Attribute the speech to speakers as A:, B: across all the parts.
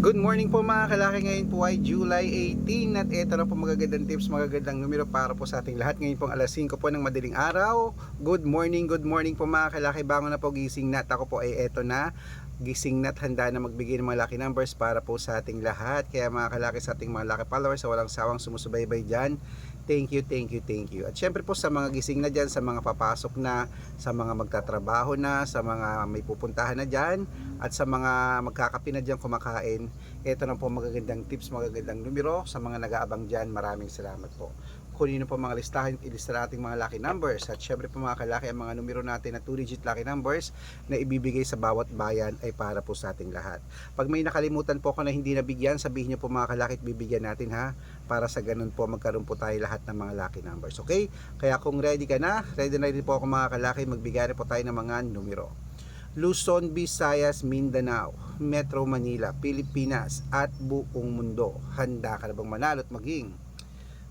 A: Good morning po mga kalaki, ngayon po ay July 18 at ito na po magagandang tips, magagandang numero para po sa ating lahat. Ngayon po alas 5 po ng madaling araw. Good morning po mga kalaki, bangon na po, gising na at ako po ay eto na, gising na at handa na magbigay ng mga lucky numbers para po sa ating lahat. Kaya mga kalaki, sa ating mga lucky followers sa walang sawang sumusubaybay dyan, thank you. At syempre po sa mga gising na dyan, sa mga papasok na, sa mga magtatrabaho na, sa mga may pupuntahan na dyan, at sa mga magkakape na dyan kumakain, ito na po magagandang tips, magagandang numero sa mga nag-aabang dyan. Maraming salamat po. Kunin po mga listahan, ilista natin mga lucky numbers. At syempre po mga kalaki, ang mga numero natin na 2-digit lucky numbers na ibibigay sa bawat bayan ay para po sa ating lahat. Pag may nakalimutan po ako na hindi nabigyan, sabihin nyo po mga kalaki at bibigyan natin ha. Para sa ganun po magkaroon po tayo lahat ng mga lucky numbers. Okay? Kaya kung ready ka na, ready na rin po ako mga kalaki, magbigay na po tayo ng mga numero. Luzon, Visayas, Mindanao, Metro Manila, Pilipinas at buong mundo. Handa ka na bang manalo at maging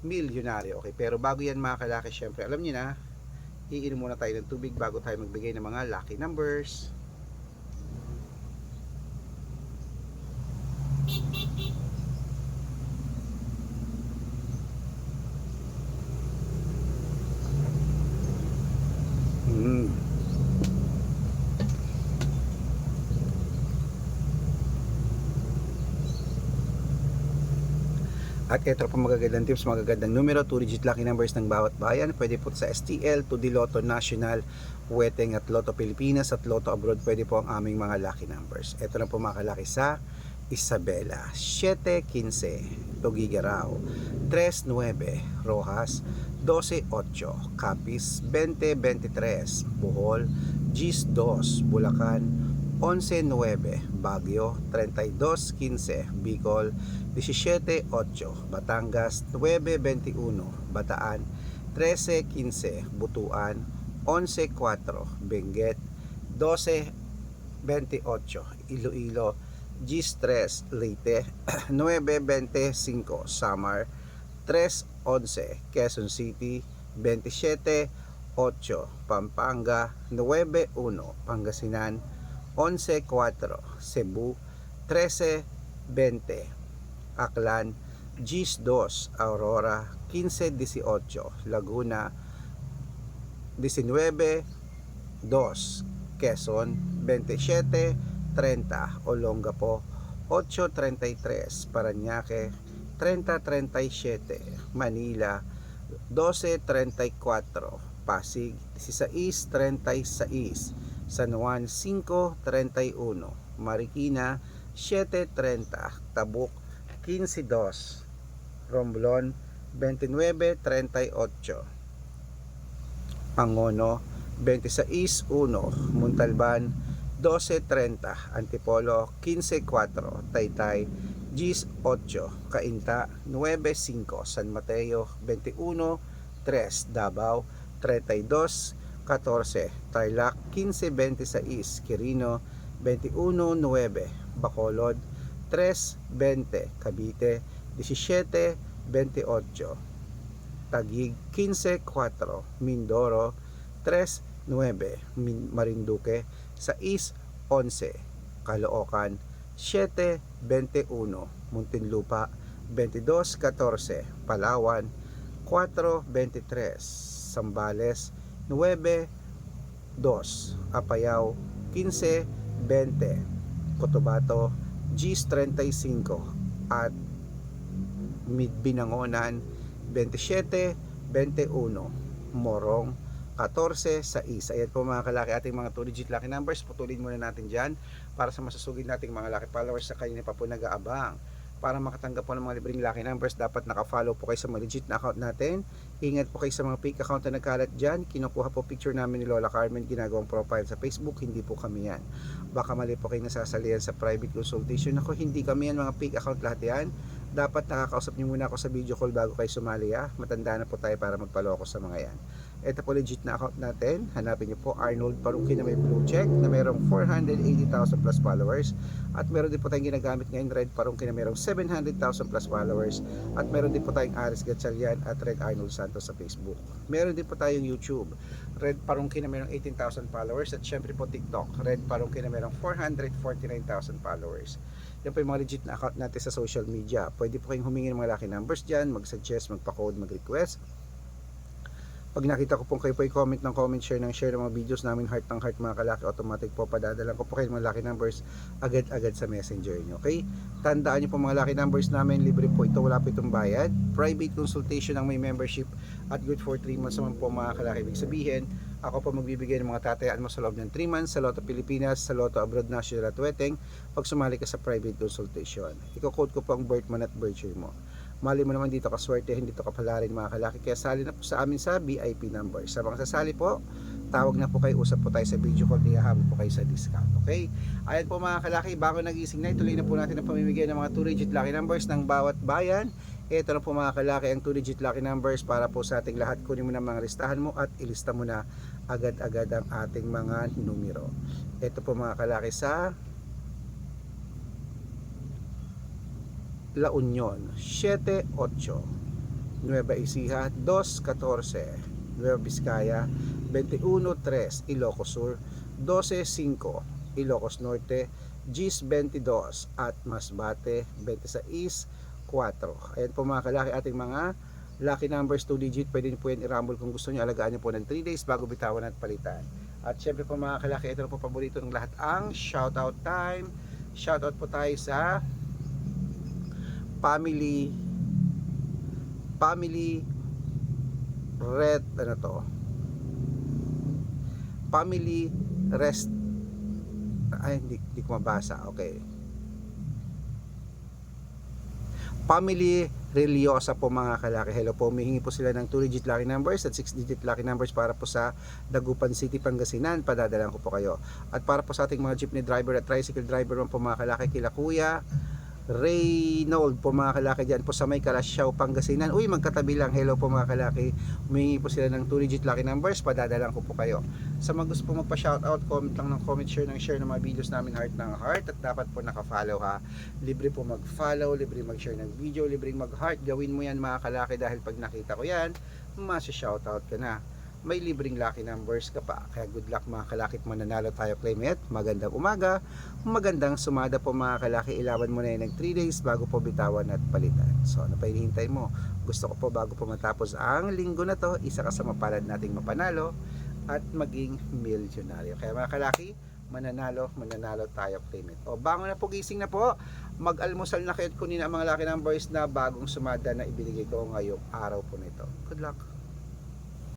A: milyonaryo? Okay, pero bago yan mga kalaki, syempre alam niyo na, iinom muna tayo ng tubig bago tayo magbigay ng mga lucky numbers. At ito po magagandang tips, magagandang numero, 2-digit lucky numbers ng bawat bayan. Pwede po sa STL, 2D Lotto National, Weteng at Lotto Pilipinas at Lotto Abroad. Pwede po ang aming mga lucky numbers. Ito na po mga kalaki sa Isabela, 7-15, Tugigaraw, 3-9, Rojas, 12-8, Capiz, 20-23, Bohol, Gis 2, Bulacan, 11-9, Baguio, 32-15, Bicol, 17-8, Batangas, 9-21, Bataan, 13-15, Butuan, 11-4, Benguet, 12-28, Iloilo, Gis 3, Leyte, 9-25, Samar, 3-11, Quezon City, 27-8, Pampanga, 9-1, Pangasinan, 11-4, Cebu, 13-20, Aklan, Gis 2, Aurora, 15-18, Laguna, 19-2, Quezon, 27-30, Olongapo, 8-33, Parañaque, 30-37, Manila, 12-34, Pasig, 16-36, San Juan, 5-31, Marikina, 7-30, Tabuk, 15-2, Romblon, 29-38, Angono, 26-1, Montalban, 12-30, Antipolo, 15-4, Taytay, Gis 8, Cainta, 9-5, San Mateo, 21-3, Davao, 32-14, Tarlac, 15-26, Quirino, 21-9, Bacolod, 3-20, Cavite, 17-28, Taguig, 15-4, Mindoro, 3-9, Marinduque, 6-11, Caloocan, 7-21, Muntinlupa, 22-14, Palawan, 4-23, Zambales, 9-2, Apayao, 15-20, Cotabato, Gis 35 at Binangonan, 27-21, Morong, 14-6. Ayan po mga kalaki ating mga 2-digit lucky numbers. Putulin muna natin dyan para sa masusugid nating mga lucky followers sa kanina pa po nag-aabang. Para makatanggap po ng mga libreng lucky numbers, dapat naka-follow po kayo sa mga legit na account natin. Ingat po kayo sa mga fake account na nagkalat dyan. Kinukuha po picture namin ni Lola Carmen, ginagawang profile sa Facebook. Hindi po kami yan. Baka mali po kayo nasasalihan sa private consultation. Ako, hindi kami yan, mga fake account lahat yan. Dapat nakakausap nyo muna ako sa video call bago kayo sumali ha. Matanda na po tayo para magpaloko sa mga yan. Ito po legit na account natin. Hanapin nyo po Arnold Parungki na may blue check na mayroong 480,000 plus followers. At meron din po tayong ginagamit ngayon Red Parungki na mayroong 700,000 plus followers. At meron din po tayong Aris Gatchalian at Red Arnold Santos sa Facebook. Meron din po tayong YouTube Red Parungki na mayroong 18,000 followers. At syempre po TikTok Red Parungki na mayroong 449,000 followers. Yan po yung mga legit na account natin sa social media. Pwede po kayong humingi ng mga lucky numbers dyan, mag-suggest, magpa-code, mag-request. Pag nakita ko po kayo po i-comment ng comment, share ng mga videos namin, heart ng heart mga kalaki, automatic po padadalan ko po kayo mga lucky numbers agad-agad sa messenger nyo. Okay? Tandaan nyo po mga lucky numbers namin, libre po ito, wala po itong bayad. Private consultation ang may membership at good for 3 months naman po mga kalaki. Ibig sabihin, ako po magbibigay ng mga tatayaan mo sa loob ng 3 months sa Lotto Pilipinas, sa Lotto Abroad National at Weteng pag sumali ka sa private consultation. Iko-code ko po ang birth month at birth year mo. Mali mo naman dito kaswerte, hindi to kapalarin mga kalaki. Kaya sali na po sa amin sa VIP number. Sa mga sasali po, tawag na po kayo, usap po tayo sa video call, ihahabol po kayo sa discount. Okay? Ayan po mga kalaki, bago nagising na, ituloy na po natin ang pamimigay ng mga 2-digit lucky numbers ng bawat bayan. Ito na po mga kalaki ang 2-digit lucky numbers para po sa ating lahat. Kunin mo na mga listahan mo at ilista mo na agad-agad ang ating mga numero. Ito po mga kalaki sa La Union 7-8, Nueva Ecija 2-14, Nueva Vizcaya 21-3, Ilocos Sur 12-5, Ilocos Norte Gis 22 at Masbate 26-4. Ayan po mga kalaki ating mga lucky numbers 2 digit. Pwede nyo po yan i-rumble kung gusto nyo. Alagaan nyo po ng 3 days bago bitawan at palitan. At syempre po mga kalaki, ito na po paborito ng lahat, ang shoutout time. Shoutout po tayo sa family red, ano to, family rest, ay hindi ko mabasa. Okay, family Reliosa po mga kalaki. Hello po, humihingi po sila ng 2-digit lucky numbers at 6-digit lucky numbers para po sa Dagupan City, Pangasinan. Padadalan ko po kayo. At para po sa ating mga jeepney driver at tricycle driver po mga kalaki, kila Kuya Reynold po mga kalaki dyan po sa may Kalasyaw, Pangasinan. Uy, magkatabi lang. Hello po mga kalaki. Humingi po sila ng 2-digit lucky numbers. Padadalan ko po kayo. Sa mga gusto po magpa-shoutout, comment lang ng comment, share ng mga videos namin, heart ng heart. At dapat po naka-follow ha. Libre po mag-follow, libre mag-share ng video, libre mag-heart. Gawin mo yan mga kalaki dahil pag nakita ko yan, masi-shoutout ka na. May libreng lucky numbers ka pa. Kaya good luck mga kalakit, mananalo tayo, claim it. Magandang umaga, magandang sumada po mga kalaki. Ilawan mo na yun ng 3 days bago po bitawan at palitan. So ano pa hinihintay mo? Gusto ko po bago po matapos ang linggo na to, isa ka sa mapalad nating mapanalo at maging milyonaryo. Kaya mga kalaki, mananalo tayo, claim it. O bangon na po, gising na po, mag-almusal na kayo at kunin ang mga lucky numbers na bagong sumada na ibinigay ko ngayong araw po nito. Good luck.